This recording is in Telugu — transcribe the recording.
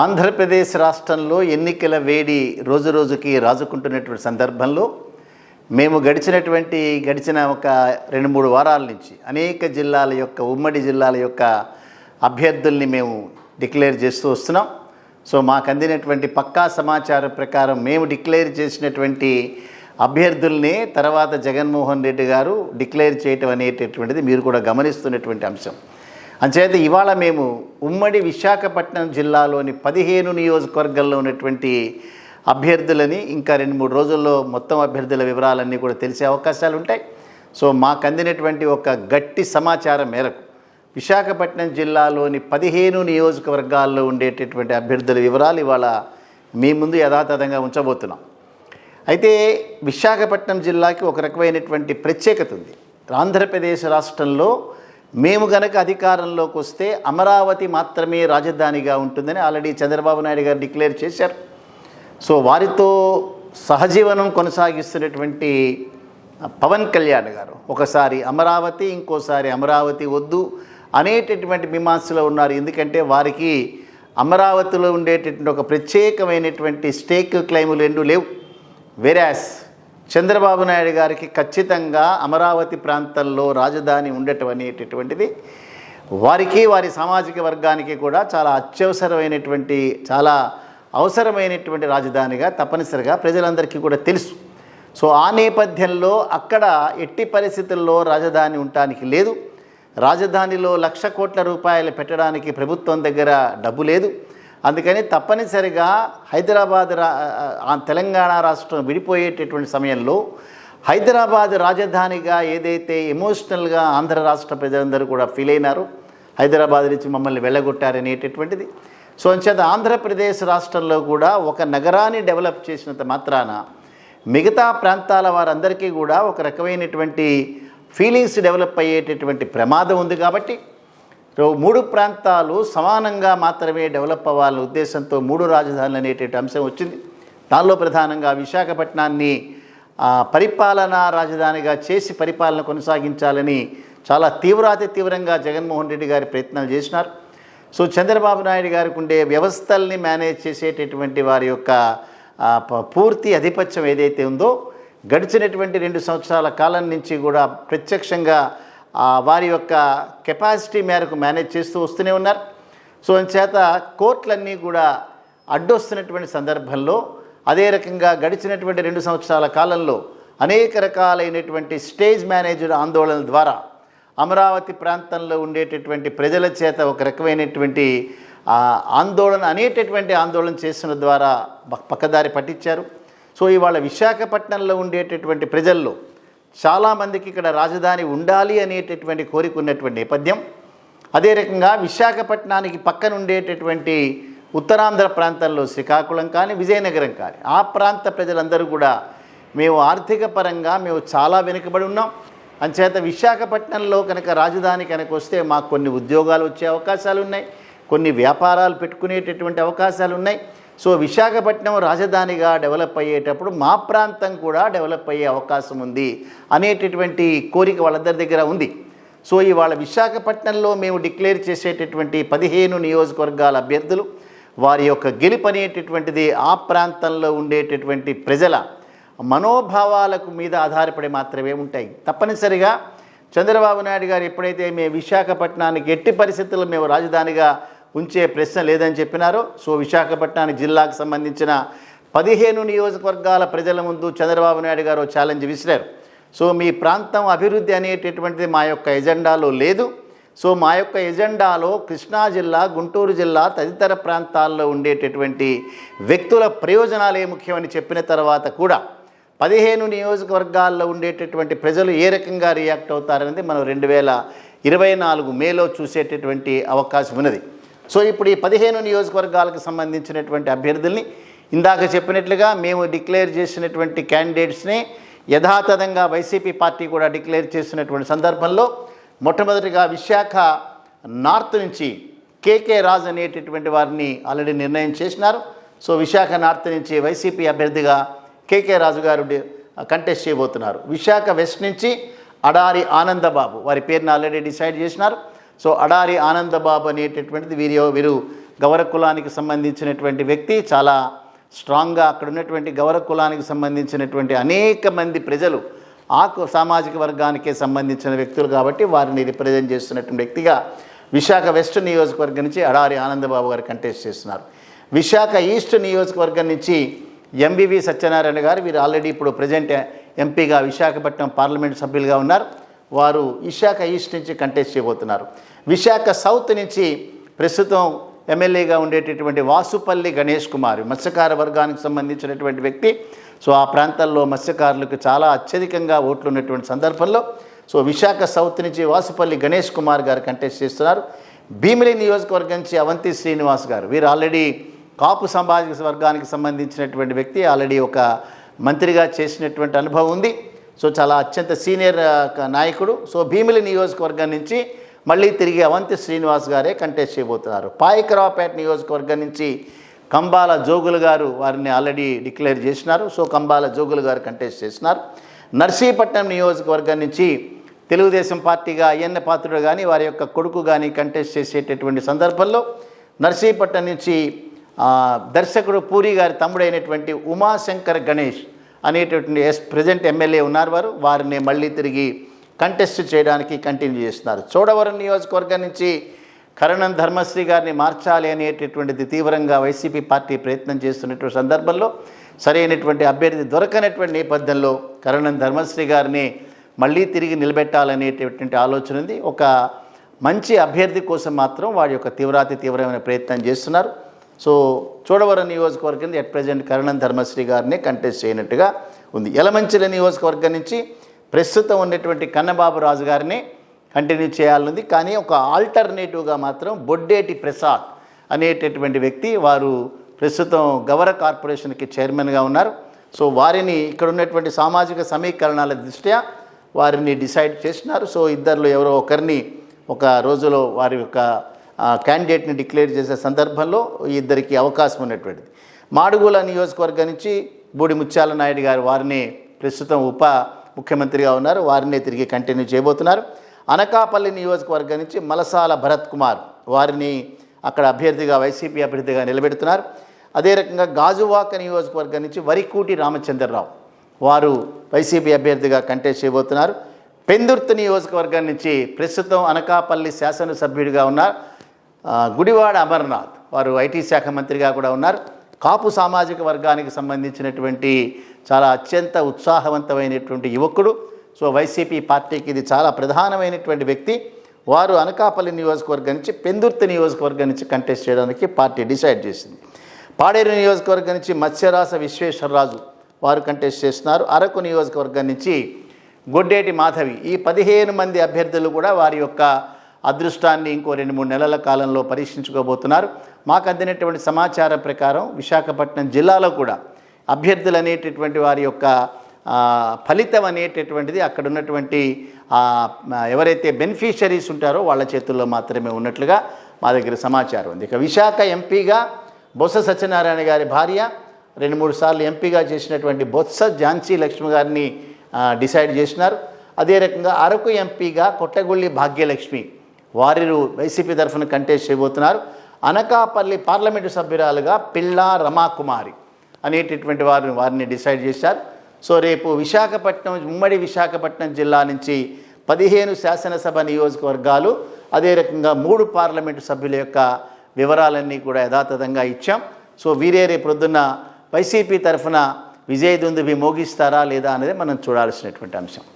ఆంధ్రప్రదేశ్ రాష్ట్రంలో ఎన్నికల వేడి రోజురోజుకి రాజుకుంటున్నటువంటి సందర్భంలో మేము గడిచిన ఒక 2-3 వారాల నుంచి అనేక జిల్లాల యొక్క ఉమ్మడి జిల్లాల యొక్క అభ్యర్థుల్ని మేము డిక్లేర్ చేస్తూ వస్తున్నాం. సో మాకు అందినటువంటి పక్కా సమాచారం ప్రకారం మేము డిక్లేర్ చేసినటువంటి అభ్యర్థుల్ని తర్వాత జగన్మోహన్ రెడ్డి గారు డిక్లేర్ చేయటం అనేటటువంటిది మీరు కూడా గమనిస్తున్నటువంటి అంశం. అంచేత ఇవాళ మేము ఉమ్మడి విశాఖపట్నం జిల్లాలోని 15 నియోజకవర్గాల్లో ఉన్నటువంటి అభ్యర్థులని ఇంకా 2-3 రోజుల్లో మొత్తం అభ్యర్థుల వివరాలన్నీ కూడా తెలిసే అవకాశాలు ఉంటాయి. సో మాకు అందినటువంటి ఒక గట్టి సమాచారం మేరకు విశాఖపట్నం జిల్లాలోని 15 నియోజకవర్గాల్లో ఉండేటటువంటి అభ్యర్థుల వివరాలు ఇవాళ మీ ముందు యథాతథంగా ఉంచబోతున్నాం. అయితే విశాఖపట్నం జిల్లాకి ఒక రకమైనటువంటి ప్రత్యేకత ఉంది. ఆంధ్రప్రదేశ్ రాష్ట్రంలో మేము గనక అధికారంలోకి వస్తే అమరావతి మాత్రమే రాజధానిగా ఉంటుందని ఆల్రెడీ చంద్రబాబు నాయుడు గారు డిక్లేర్ చేశారు. సో వారితో సహజీవనం కొనసాగిస్తున్నటువంటి పవన్ కళ్యాణ్ గారు ఒకసారి అమరావతి ఇంకోసారి అమరావతి వద్దు అనేటటువంటి మీమాంసలో ఉన్నారు. ఎందుకంటే వారికి అమరావతిలో ఉండేటటువంటి ఒక ప్రత్యేకమైనటువంటి స్టేక్ క్లెయిములు రెండూ లేవు. వెరాస్ చంద్రబాబు నాయుడు గారికి ఖచ్చితంగా అమరావతి ప్రాంతంలో రాజధాని ఉండటం అనేటటువంటిది వారికి వారి సామాజిక వర్గానికి కూడా చాలా అత్యవసరమైనటువంటి చాలా అవసరమైనటువంటి రాజధానిగా తప్పనిసరిగా ప్రజలందరికీ కూడా తెలుసు. సో ఆ నేపథ్యంలో అక్కడ ఎట్టి పరిస్థితుల్లో రాజధాని ఉండటానికి లేదు. రాజధానిలో 1,00,000 కోట్ల రూపాయలు పెట్టడానికి ప్రభుత్వం దగ్గర డబ్బు లేదు. అందుకని తప్పనిసరిగా హైదరాబాద్ తెలంగాణ రాష్ట్రం విడిపోయేటటువంటి సమయంలో హైదరాబాద్ రాజధానిగా ఏదైతే ఎమోషనల్గా ఆంధ్ర రాష్ట్ర ప్రజలందరూ కూడా ఫీల్ అయినారో హైదరాబాద్ నుంచి మమ్మల్ని వెళ్ళగొట్టారనేటటువంటిది. సో అంచేత ఆంధ్రప్రదేశ్ రాష్ట్రంలో కూడా ఒక నగరాన్ని డెవలప్ చేసినంత మాత్రాన మిగతా ప్రాంతాల వారందరికీ కూడా ఒక రకమైనటువంటి ఫీలింగ్స్ డెవలప్ అయ్యేటటువంటి ప్రమాదం ఉంది. కాబట్టి 3 ప్రాంతాలు సమానంగా మాత్రమే డెవలప్ అవ్వాలనే ఉద్దేశంతో 3 రాజధానులు అనేటువంటి అంశం వచ్చింది. దానిలో ప్రధానంగా విశాఖపట్నాన్ని పరిపాలనా రాజధానిగా చేసి పరిపాలన కొనసాగించాలని చాలా తీవ్రంగా జగన్మోహన్ రెడ్డి గారి ప్రయత్నాలు చేసినారు. సో చంద్రబాబు నాయుడు గారికి ఉండే వ్యవస్థల్ని మేనేజ్ చేసేటటువంటి వారి యొక్క పూర్తి ఆధిపత్యం ఏదైతే ఉందో గడిచినటువంటి 2 సంవత్సరాల కాలం నుంచి కూడా ప్రత్యక్షంగా వారి యొక్క కెపాసిటీ మేరకు మేనేజ్ చేస్తూ వస్తూనే ఉన్నారు. సో అంచేత కోర్టులన్నీ కూడా అడ్డొస్తున్నటువంటి సందర్భంలో అదే రకంగా గడిచినటువంటి 2 సంవత్సరాల కాలంలో అనేక రకాలైనటువంటి స్టేజ్ మేనేజ్డ్ ఆందోళనల ద్వారా అమరావతి ప్రాంతంలో ఉండేటటువంటి ప్రజల చేత ఒక రకమైనటువంటి ఆందోళన చేసిన ద్వారా పక్కదారి పట్టించారు. సో ఇవాళ విశాఖపట్నంలో ఉండేటటువంటి ప్రజల్లో చాలామందికి ఇక్కడ రాజధాని ఉండాలి అనేటటువంటి కోరిక ఉన్నటువంటి నేపథ్యం. అదే రకంగా విశాఖపట్నానికి పక్కన ఉండేటటువంటి ఉత్తరాంధ్ర ప్రాంతంలో శ్రీకాకుళం కానీ విజయనగరం కానీ ఆ ప్రాంత ప్రజలందరూ కూడా మేము ఆర్థిక పరంగా చాలా వెనుకబడి ఉన్నాం. అంచేత విశాఖపట్నంలో కనుక రాజధాని కనుక వస్తే మాకు కొన్ని ఉద్యోగాలు వచ్చే అవకాశాలు ఉన్నాయి, కొన్ని వ్యాపారాలు పెట్టుకునేటటువంటి అవకాశాలు ఉన్నాయి. సో విశాఖపట్నం రాజధానిగా డెవలప్ అయ్యేటప్పుడు మా ప్రాంతం కూడా డెవలప్ అయ్యే అవకాశం ఉంది అనేటటువంటి కోరిక వాళ్ళందరి దగ్గర ఉంది. సో ఇవాళ విశాఖపట్నంలో మేము డిక్లేర్ చేసేటటువంటి 15 నియోజకవర్గాల అభ్యర్థులు వారి యొక్క గెలుపు అనేటటువంటిది ఆ ప్రాంతంలో ఉండేటటువంటి ప్రజల మనోభావాలకు మీద ఆధారపడి మాత్రమే ఉంటాయి. తప్పనిసరిగా చంద్రబాబు నాయుడు గారు ఎప్పుడైతే మేము విశాఖపట్నానికి ఎట్టి పరిస్థితుల్లో మేము రాజధానిగా ఉంచే ప్రశ్న లేదని చెప్పినారో, సో విశాఖపట్నానికి జిల్లాకు సంబంధించిన 15 నియోజకవర్గాల ప్రజల ముందు చంద్రబాబు నాయుడు గారు ఛాలెంజ్ విసిరారు. సో మీ ప్రాంతం అభివృద్ధి అనేటటువంటిది మా యొక్క ఎజెండాలో లేదు. సో మా యొక్క ఎజెండాలో కృష్ణా జిల్లా, గుంటూరు జిల్లా తదితర ప్రాంతాల్లో ఉండేటటువంటి వ్యక్తుల ప్రయోజనాలే ముఖ్యమని చెప్పిన తర్వాత కూడా 15 నియోజకవర్గాల్లో ఉండేటటువంటి ప్రజలు ఏ రకంగా రియాక్ట్ అవుతారనేది మనం 2024 మేలో చూసేటటువంటి అవకాశం ఉన్నది. సో ఇప్పుడు ఈ 15 నియోజకవర్గాలకు సంబంధించినటువంటి అభ్యర్థుల్ని ఇందాక చెప్పినట్లుగా మేము డిక్లేర్ చేసినటువంటి క్యాండిడేట్స్ని యథాతథంగా వైసీపీ పార్టీ కూడా డిక్లేర్ చేసినటువంటి సందర్భంలో మొట్టమొదటిగా విశాఖ నార్త్ నుంచి కేకే రాజు అనేటటువంటి వారిని ఆల్రెడీ నిర్ణయం చేసినారు. సో విశాఖ నార్త్ నుంచి వైసీపీ అభ్యర్థిగా కేకే రాజు గారు కంటెస్ట్ చేయబోతున్నారు. విశాఖ వెస్ట్ నుంచి అడారి ఆనందబాబు వారి పేరును ఆల్రెడీ డిసైడ్ చేసినారు. సో అడారి ఆనందబాబు అనేటటువంటిది వీరు గౌర కులానికి సంబంధించినటువంటి వ్యక్తి, చాలా స్ట్రాంగ్గా అక్కడ ఉన్నటువంటి గౌర కులానికి సంబంధించినటువంటి అనేక మంది ప్రజలు ఆ సామాజిక వర్గానికే సంబంధించిన వ్యక్తులు కాబట్టి వారిని రిప్రజెంట్ చేస్తున్నటువంటి వ్యక్తిగా విశాఖ వెస్ట్ నియోజకవర్గం నుంచి అడారి ఆనందబాబు గారు కంటెస్ట్ చేస్తున్నారు. విశాఖ ఈస్ట్ నియోజకవర్గం నుంచి ఎంబీవి సత్యనారాయణ గారు, వీరు ఆల్రెడీ ఇప్పుడు ప్రజెంట్ ఎంపీగా విశాఖపట్నం పార్లమెంట్ సభ్యులుగా ఉన్నారు. వారు విశాఖ ఈస్ట్ నుంచి కంటెస్ట్ చేయబోతున్నారు. విశాఖ సౌత్ నుంచి ప్రస్తుతం ఎమ్మెల్యేగా ఉండేటటువంటి వాసుపల్లి గణేష్ కుమార్, మత్స్యకార వర్గానికి సంబంధించినటువంటి వ్యక్తి. సో ఆ ప్రాంతాల్లో మత్స్యకారులకు చాలా అత్యధికంగా ఓట్లు ఉన్నటువంటి సందర్భంలో సో విశాఖ సౌత్ నుంచి వాసుపల్లి గణేష్ కుమార్ గారు కంటెస్ట్ చేస్తున్నారు. భీమిలి నియోజకవర్గం నుంచి అవంతి శ్రీనివాస్ గారు, వీరు ఆల్రెడీ కాపు సామాజిక వర్గానికి సంబంధించినటువంటి వ్యక్తి, ఆల్రెడీ ఒక మంత్రిగా చేసినటువంటి అనుభవం ఉంది. సో చాలా అత్యంత సీనియర్ నాయకుడు. సో భీమిలి నియోజకవర్గం నుంచి మళ్ళీ తిరిగి అవంతి శ్రీనివాస్ గారే కంటెస్ట్ చేయబోతున్నారు. పాయకరావుపేట నియోజకవర్గం నుంచి కంబాల జోగులు గారు, వారిని ఆల్రెడీ డిక్లేర్ చేసినారు. సో కంబాల జోగులు గారు కంటెస్ట్ చేస్తున్నారు. నర్సీపట్నం నియోజకవర్గం నుంచి తెలుగుదేశం పార్టీగా అయ్యన్న పాత్రుడు కానీ వారి యొక్క కొడుకు కానీ కంటెస్ట్ చేసేటటువంటి సందర్భంలో నర్సీపట్నం నుంచి దర్శకుడు పూరి గారి తమ్ముడైనటువంటి ఉమాశంకర్ గణేష్ అనేటటువంటి ప్రజెంట్ ఎమ్మెల్యే ఉన్నారు. వారిని మళ్ళీ తిరిగి కంటెస్ట్ చేయడానికి కంటిన్యూ చేస్తున్నారు. చోడవరం నియోజకవర్గం నుంచి కరణం ధర్మశ్రీ గారిని మార్చాలి అనేటటువంటిది తీవ్రంగా వైసీపీ పార్టీ ప్రయత్నం చేస్తున్నటువంటి సందర్భంలో సరైనటువంటి అభ్యర్థి దొరకనటువంటి నేపథ్యంలో కరణం ధర్మశ్రీ గారిని మళ్ళీ తిరిగి నిలబెట్టాలనేటటువంటి ఆలోచన ఉంది. ఒక మంచి అభ్యర్థి కోసం మాత్రం వారి యొక్క తీవ్రమైన ప్రయత్నం చేస్తున్నారు. సో చోడవరం నియోజకవర్గం ఎట్ ప్రజెంట్ కరణం ధర్మశ్రీ గారిని కంటెస్ట్ చేయనట్టుగా ఉంది. యలమంచిల నియోజకవర్గం నుంచి ప్రస్తుతం ఉన్నటువంటి కన్నబాబు రాజు గారిని కంటిన్యూ చేయాలనుంది. కానీ ఒక ఆల్టర్నేటివ్గా మాత్రం బొడ్డేటి ప్రసాద్ అనేటటువంటి వ్యక్తి, వారు ప్రస్తుతం గవర కార్పొరేషన్కి చైర్మన్గా ఉన్నారు. సో వారిని ఇక్కడ ఉన్నటువంటి సామాజిక సమీకరణాల దృష్ట్యా వారిని డిసైడ్ చేసినారు. సో ఇద్దరిలో ఎవరో ఒకరిని ఒక రోజులో వారి యొక్క క్యాండిడేట్ని డిక్లేర్ చేసే సందర్భంలో ఇద్దరికి అవకాశం ఉన్నటువంటిది. మాడుగుల నియోజకవర్గం నుంచి బూడి ముత్యాల నాయుడు గారు, వారిని ప్రస్తుతం ఉప ముఖ్యమంత్రిగా ఉన్నారు, వారిని తిరిగి కంటిన్యూ చేయబోతున్నారు. అనకాపల్లి నియోజకవర్గం నుంచి మలసాల భరత్ కుమార్, వారిని అక్కడ అభ్యర్థిగా వైసీపీ అభ్యర్థిగా నిలబెడుతున్నారు. అదే రకంగా గాజువాక నియోజకవర్గం నుంచి వరికూటి రామచంద్రరావు, వారు వైసీపీ అభ్యర్థిగా కంటెస్ట్ చేయబోతున్నారు. పెందుర్తి నియోజకవర్గం నుంచి ప్రస్తుతం అనకాపల్లి శాసనసభ్యుడిగా ఉన్నారు గుడివాడ అమర్నాథ్, వారు ఐటీ శాఖ మంత్రిగా కూడా ఉన్నారు. కాపు సామాజిక వర్గానికి సంబంధించినటువంటి చాలా అత్యంత ఉత్సాహవంతమైనటువంటి యువకుడు. సో వైసీపీ పార్టీకి ఇది చాలా ప్రధానమైనటువంటి వ్యక్తి. వారు అనకాపల్లి నియోజకవర్గం నుంచి పెందుర్తి నియోజకవర్గం నుంచి కంటెస్ట్ చేయడానికి పార్టీ డిసైడ్ చేసింది. పాడేరు నియోజకవర్గం నుంచి మత్స్యరాస విశ్వేశ్వరరాజు, వారు కంటెస్ట్ చేస్తున్నారు. అరకు నియోజకవర్గం నుంచి గొడ్డేటి మాధవి. ఈ 15 మంది అభ్యర్థులు కూడా వారి యొక్క అదృష్టాన్ని ఇంకో 2-3 నెలల కాలంలో పరీక్షించుకోబోతున్నారు. మాకు అందినటువంటి సమాచారం ప్రకారం విశాఖపట్నం జిల్లాలో కూడా అభ్యర్థులు అనేటటువంటి వారి యొక్క ఫలితం అనేటటువంటిది అక్కడ ఉన్నటువంటి ఎవరైతే బెనిఫిషరీస్ ఉంటారో వాళ్ళ చేతుల్లో మాత్రమే ఉన్నట్లుగా మా దగ్గర సమాచారం ఉంది. ఇక విశాఖ ఎంపీగా బొత్స సత్యనారాయణ గారి భార్య, 2-3 సార్లు ఎంపీగా చేసినటువంటి బొత్స ఝాన్సీ లక్ష్మి గారిని డిసైడ్ చేసినారు. అదే రకంగా అరకు ఎంపీగా కొట్టగొల్లి భాగ్యలక్ష్మి, వారు వైసీపీ తరఫున కంటెస్ట్ చేయబోతున్నారు. అనకాపల్లి పార్లమెంటు సభ్యురాలుగా పిల్లా రమాకుమారి అనేటటువంటి వారిని డిసైడ్ చేశారు. సో రేపు విశాఖపట్నం, ఉమ్మడి విశాఖపట్నం జిల్లా నుంచి 15 శాసనసభ నియోజకవర్గాలు, అదే రకంగా 3 పార్లమెంటు సభ్యుల యొక్క వివరాలన్నీ కూడా యథాతథంగా ఇచ్చాం. సో వీరే రేపు ప్రొద్దున్న వైసీపీ తరఫున విజయదుందుభి మోగిస్తారా లేదా అనేది మనం చూడాల్సినటువంటి అంశం.